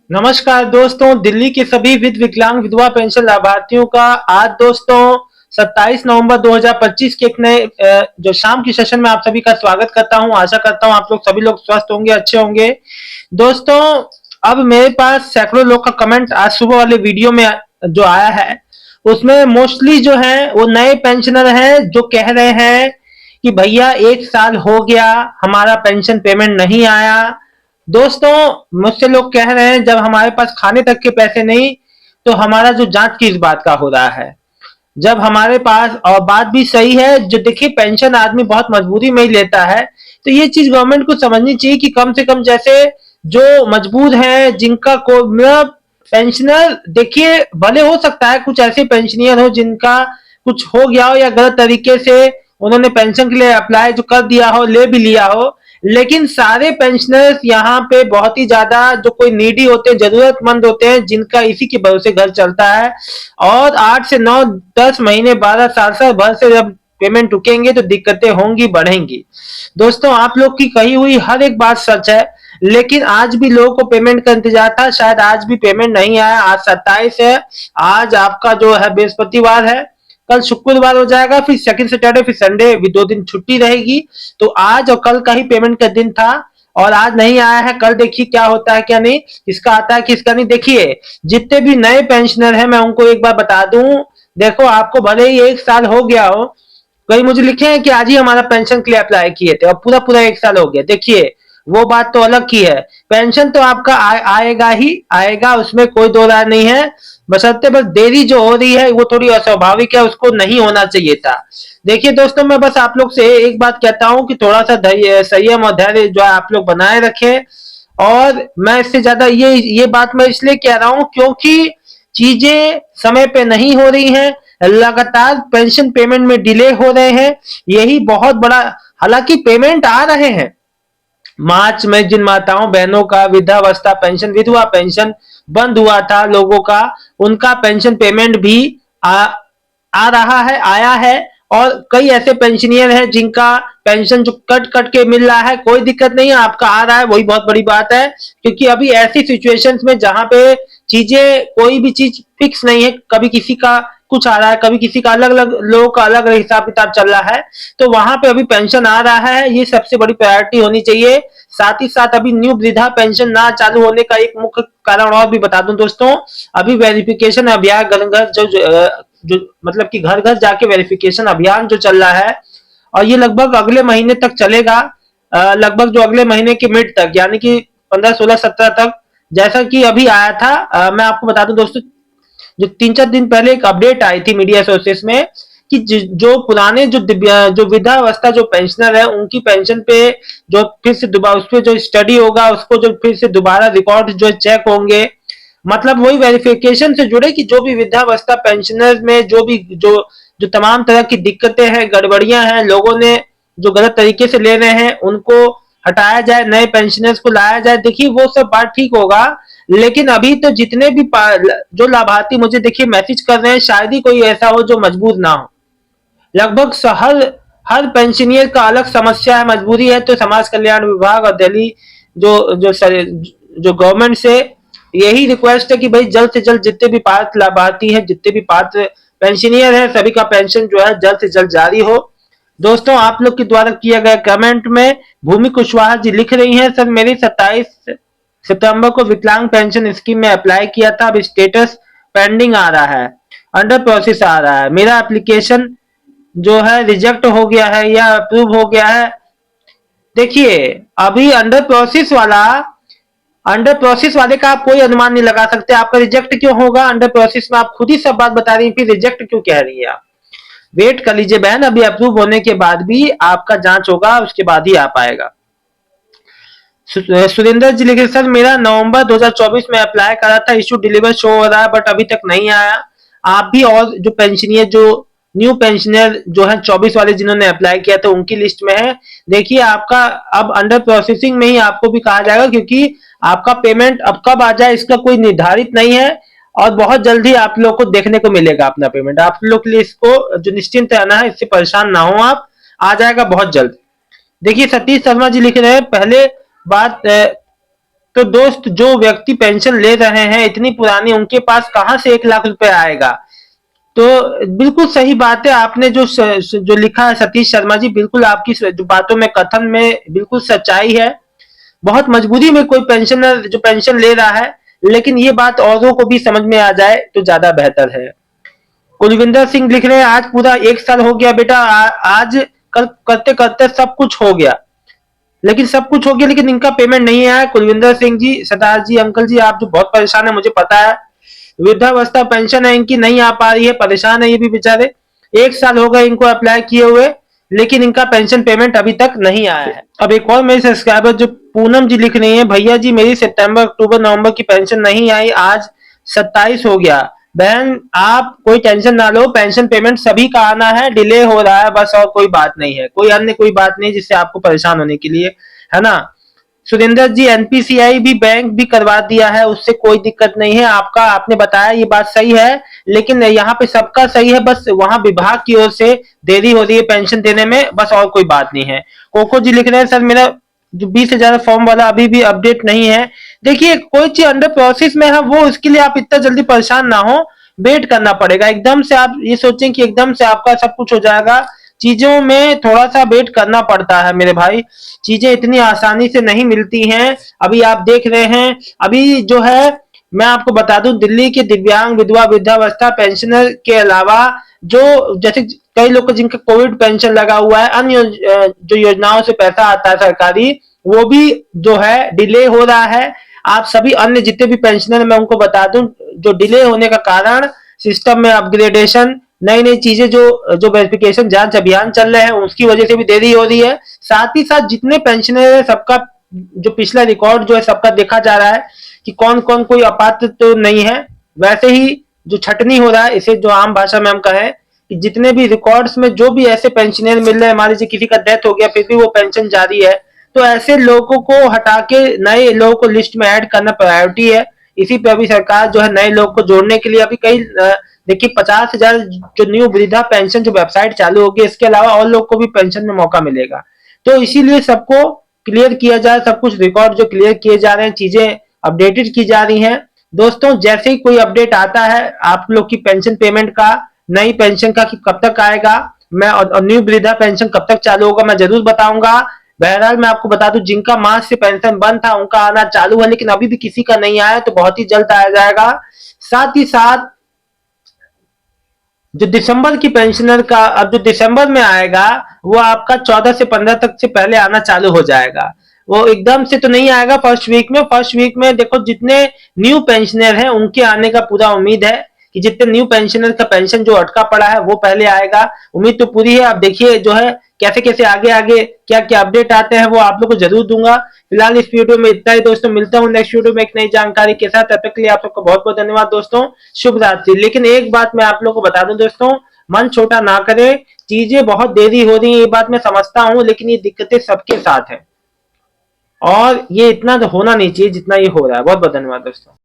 नमस्कार दोस्तों, दिल्ली के सभी विकलांग विधवा पेंशन लाभार्थियों का आज दोस्तों 27 नवंबर 2025 के एक नए जो शाम की सेशन में आप सभी का स्वागत करता हूं। आशा करता हूं आप लोग सभी लोग स्वस्थ होंगे, अच्छे होंगे। दोस्तों, अब मेरे पास सैकड़ों लोग का कमेंट आज सुबह वाले वीडियो में जो आया है, उसमें मोस्टली जो है वो नए पेंशनर हैं जो कह रहे हैं कि भैया 1 साल हो गया, हमारा पेंशन पेमेंट नहीं आया। दोस्तों, मुझसे लोग कह रहे हैं जब हमारे पास खाने तक के पैसे नहीं तो हमारा जो जांच किस बात का हो रहा है। जब हमारे पास, और बात भी सही है, जो देखिए पेंशन आदमी बहुत मजबूरी में ही लेता है, तो ये चीज गवर्नमेंट को समझनी चाहिए कि कम से कम जैसे जो मजबूर है, जिनका को मतलब पेंशनर, देखिए भले हो सकता है कुछ ऐसे पेंशनियर हो जिनका कुछ हो गया हो या गलत तरीके से उन्होंने पेंशन के लिए अप्लाई जो कर दिया हो, ले भी लिया हो, लेकिन सारे पेंशनर्स यहाँ पे बहुत ही ज्यादा जो कोई नीडी होते हैं, जरूरतमंद होते हैं, जिनका इसी के भरोसे घर चलता है। और 8 से 9 10 महीने 12 साल भर से जब पेमेंट रुकेंगे तो दिक्कतें होंगी, बढ़ेंगी। दोस्तों, आप लोग की कही हुई हर एक बात सच है, लेकिन आज भी लोगों को पेमेंट का इंतजार था, शायद आज भी पेमेंट नहीं आया। आज 27 है, आज आपका जो है बृहस्पतिवार है, कल शुक्रवार हो जाएगा, फिर सेकंड सैटरडे, फिर संडे, भी 2 दिन छुट्टी रहेगी। तो आज और कल का ही पेमेंट का दिन था और आज नहीं आया है। कल देखिए क्या होता है क्या नहीं, किसका आता है किसका नहीं। देखिए, जितने भी नए पेंशनर हैं, मैं उनको एक बार बता दूं, देखो आपको भले ही 1 साल हो गया हो, कई मुझे लिखे हैं कि आज ही हमारा पेंशन के लिए अप्लाई किए थे और पूरा पूरा 1 साल हो गया। देखिए, वो बात तो अलग की है। पेंशन तो आपका आएगा ही आएगा, उसमें कोई दो राय नहीं है। बशर्ते बस देरी जो हो रही है वो थोड़ी अस्वाभाविक है, उसको नहीं होना चाहिए था। देखिए दोस्तों, मैं बस आप लोग से एक बात कहता हूं कि थोड़ा सा संयम और धैर्य जो है आप लोग बनाए रखें। और मैं इससे ज्यादा ये बात मैं इसलिए कह रहा हूं क्योंकि चीजें समय पे नहीं हो रही हैं, लगातार पेंशन पेमेंट में डिले हो रहे हैं, यही बहुत बड़ा। हालांकि पेमेंट आ रहे हैं, मार्च में जिन माताओं बहनों का वृद्धावस्था पेंशन, विधवा पेंशन बंद हुआ था लोगों का, उनका पेंशन पेमेंट भी आ, आ रहा है, आया है। और कई ऐसे पेंशनियर हैं जिनका पेंशन जो कट कट के मिल रहा है, कोई दिक्कत नहीं है, आपका आ रहा है, वही बहुत बड़ी बात है। क्योंकि अभी ऐसी सिचुएशंस में जहां पे चीजें, कोई भी चीज फिक्स नहीं है, कभी किसी का कुछ आ रहा है, कभी किसी का अलग अलग, लोगों का अलग अलग हिसाब किताब चल रहा है, तो वहां पे अभी पेंशन आ रहा है, ये सबसे बड़ी प्रायोरिटी होनी चाहिए। साथ ही साथ अभी न्यू वृद्धा पेंशन ना चालू होने का एक मुख्य कारण और भी बता दूं दोस्तों, अभी वेरिफिकेशन अभियान घर घर जो मतलब कि घर घर जाके वेरिफिकेशन अभियान जो चल रहा है, और ये लगभग अगले महीने तक चलेगा। लगभग जो अगले महीने के मिड तक, यानी कि 15 16 17 तक, जैसा कि अभी आया था। मैं आपको बता दूं दोस्तों, जो 3 4 दिन पहले एक अपडेट आई थी मीडिया सोर्सेस में कि जो पुराने जो वृद्धावस्था जो पेंशनर है, उनकी पेंशन पे जो फिर से दोबारा उस पर जो स्टडी होगा, उसको जो फिर से दोबारा रिकॉर्ड जो चेक होंगे, मतलब वही वेरिफिकेशन से जुड़े कि जो भी वृद्धावस्था पेंशनर में जो भी जो तमाम तरह की दिक्कतें हैं, गड़बड़ियां हैं, लोगों ने जो गलत तरीके से ले रहे हैं, उनको हटाया जाए, नए पेंशनर्स को लाया जाए। देखिए वो सब बात ठीक होगा, लेकिन अभी तो जितने भी जो लाभार्थी मुझे देखिए मैसेज कर रहे हैं, शायद ही कोई ऐसा हो जो मजबूर ना हो। लगभग हर हर पेंशनियर का अलग समस्या है, मजबूरी है। तो समाज कल्याण विभाग और दिल्ली जो जो जो गवर्नमेंट से यही रिक्वेस्ट है कि भाई जल्द से जल्द जितने भी पात्र लाभार्थी हैं, जितने भी पात्र पेंशनियर हैं, सभी का पेंशन जो है जल्द से जल्द जारी हो। दोस्तों, आप लोग के द्वारा किया गया कमेंट में भूमि कुशवाहा जी लिख रही हैं, सर मेरी 27 सितंबर को विकलांग पेंशन स्कीम में अप्लाई किया था, अब स्टेटस पेंडिंग आ रहा है, अंडर प्रोसेस आ रहा है, मेरा एप्लीकेशन जो है रिजेक्ट हो गया है या अप्रूव हो गया है। देखिए, अभी अंडर प्रोसेस वाले का आप कोई अनुमान नहीं लगा सकते, आपका रिजेक्ट क्यों होगा अंडर प्रोसेस में। आप खुद ही सब बात बता रही हैं, फिर रिजेक्ट क्यों कह रही है आप। वेट कर लीजिए बहन, अभी अप्रूव होने के बाद भी आपका जांच होगा, उसके बाद ही आ पाएगा। सुरेंद्र जी लिखे, सर मेरा नवंबर 2024 में अप्लाई करा था, इशू डिलीवर शो हो रहा है बट अभी तक नहीं आया। आप भी और जो पेंशनियर, जो न्यू पेंशनर जो है 24 वाले जिन्होंने अप्लाई किया था, उनकी लिस्ट में है। देखिए, आपका अब अंडर प्रोसेसिंग में ही आपको भी कहा जाएगा, क्योंकि आपका पेमेंट अब कब आ जाए इसका कोई निर्धारित नहीं है, और बहुत जल्दी आप लोग को देखने को मिलेगा अपना पेमेंट। आप लोग के लिए इसको जो निश्चिंत रहना है, इससे परेशान ना हो आप, आ जाएगा बहुत जल्द। देखिए, सतीश शर्मा जी लिख रहे हैं, पहले बात तो दोस्त जो व्यक्ति पेंशन ले रहे हैं इतनी पुरानी, उनके पास कहां से 1 लाख रुपए आएगा। तो बिल्कुल सही बात है, आपने जो लिखा है सतीश शर्मा जी, बिल्कुल आपकी जो बातों में, कथन में बिल्कुल सच्चाई है। बहुत मजबूरी में कोई पेंशनर जो पेंशन ले रहा है, लेकिन ये बात औरों को भी समझ में आ जाए तो ज्यादा बेहतर है। कुलविंदर सिंह लिख रहे हैं, आज पूरा 1 साल हो गया बेटा, आज कल करते करते सब कुछ हो गया, लेकिन सब कुछ हो गया लेकिन इनका पेमेंट नहीं आया। कुलविंदर सिंह जी, सरदार जी, अंकल जी, आप जो बहुत परेशान है मुझे पता है। वृद्धावस्था पेंशन है इनकी नहीं आ पा रही है, परेशान है ये भी बेचारे। 1 साल हो गए इनको अप्लाई किए हुए, लेकिन इनका पेंशन पेमेंट अभी तक नहीं आया है। अब एक और मेरे सब्सक्राइबर जो पूनम जी लिख रही है, भैया जी मेरी सितंबर अक्टूबर नवंबर की पेंशन नहीं आई, आज 27 हो गया। बहन आप कोई टेंशन ना लो, पेंशन पेमेंट सभी का आना है, डिले हो रहा है बस, और कोई बात नहीं है, कोई अन्य कोई बात नहीं जिससे आपको परेशान होने के लिए, है ना। सुरेंद्र जी, एनपीसीआई भी बैंक भी करवा दिया है, उससे कोई दिक्कत नहीं है। आपका आपने बताया ये बात सही है, लेकिन यहाँ पे सबका सही है, बस वहां विभाग की ओर से देरी हो रही है पेंशन देने में, बस और कोई बात नहीं है। कोको जी लिख रहे हैं, सर मेरा जो 20,000 फॉर्म वाला अभी भी अपडेट नहीं है। देखिए कोई चीज अंडर प्रोसेस में है, वो उसके लिए आप इतना जल्दी परेशान ना हो, वेट करना पड़ेगा। एकदम से आप ये सोचें कि एकदम से आपका सब कुछ हो जाएगा, चीजों में थोड़ा सा वेट करना पड़ता है मेरे भाई। चीजें इतनी आसानी से नहीं मिलती हैं। अभी आप देख रहे हैं, अभी जो है मैं आपको बता दूं, दिल्ली के दिव्यांग विधवा वृद्धावस्था पेंशनर के अलावा जो जैसे कई लोग जिनका कोविड पेंशन लगा हुआ है, अन्य जो योजनाओं से पैसा आता है सरकारी, वो भी जो है डिले हो रहा है। आप सभी अन्य जितने भी पेंशनर मैं उनको बता दूं, जो डिले होने का कारण सिस्टम में अपग्रेडेशन, नई नई चीजें जो वेरिफिकेशन जांच अभियान चल रहे हैं उसकी वजह से भी देरी हो रही है। साथ ही साथ जितने पेंशनर है सबका जो पिछला रिकॉर्ड जो है सबका देखा जा रहा है कि कौन कौन कोई अपात्र तो नहीं है। वैसे ही जो छटनी हो रहा है, इसे जो आम भाषा में हम कहें कि जितने भी रिकॉर्ड्स में जो भी ऐसे पेंशनर मिल रहे हैं, मान लीजिए किसी का डेथ हो गया फिर भी वो पेंशन जारी है, तो ऐसे लोगों को हटा के नए लोगों को लिस्ट में ऐड करना प्रायोरिटी है। इसी पे अभी सरकार जो है नए लोग को जोड़ने के लिए अभी कई देखिए 50,000 जो न्यू वृद्धा पेंशन जो वेबसाइट चालू होगी, इसके अलावा और लोग को भी पेंशन में मौका मिलेगा। तो इसीलिए सबको क्लियर किया जाए, सब कुछ रिकॉर्ड जो क्लियर किए जा रहे हैं, चीजें अपडेटेड की जा रही हैं। दोस्तों जैसे ही कोई अपडेट आता है आप लोग की पेंशन पेमेंट का, नई पेंशन का कि कब तक आएगा, मैं और न्यू वृद्धा पेंशन कब तक चालू होगा, मैं जरूर बताऊंगा। बहरहाल मैं आपको बता दूं, जिनका मार्च से पेंशन बंद था उनका आना चालू है, लेकिन अभी भी किसी का नहीं आया, तो बहुत ही जल्द आया जाएगा। साथ ही साथ जो दिसंबर की पेंशनर का अब जो दिसंबर में आएगा, वो आपका 14 से 15 तक से पहले आना चालू हो जाएगा। वो एकदम से तो नहीं आएगा फर्स्ट वीक में। फर्स्ट वीक में देखो जितने न्यू पेंशनर हैं उनके आने का पूरा उम्मीद है कि जितने न्यू पेंशनर का पेंशन जो अटका पड़ा है वो पहले आएगा, उम्मीद तो पूरी है। आप देखिए जो है कैसे कैसे आगे आगे क्या क्या अपडेट आते हैं वो आप लोग को जरूर दूंगा। फिलहाल इस वीडियो में इतना ही दोस्तों, मिलता हूँ नेक्स्ट वीडियो में एक नई जानकारी के साथ। तब तक के लिए आप सबको बहुत बहुत धन्यवाद दोस्तों, शुभ रात्रि। लेकिन एक बात मैं आप लोग को बता दूं दोस्तों, मन छोटा ना करें, चीजें बहुत देरी हो रही है ये बात मैं समझता हूँ, लेकिन ये दिक्कतें सबके साथ है और ये इतना होना नहीं चाहिए जितना ये हो रहा है। बहुत बहुत धन्यवाद दोस्तों।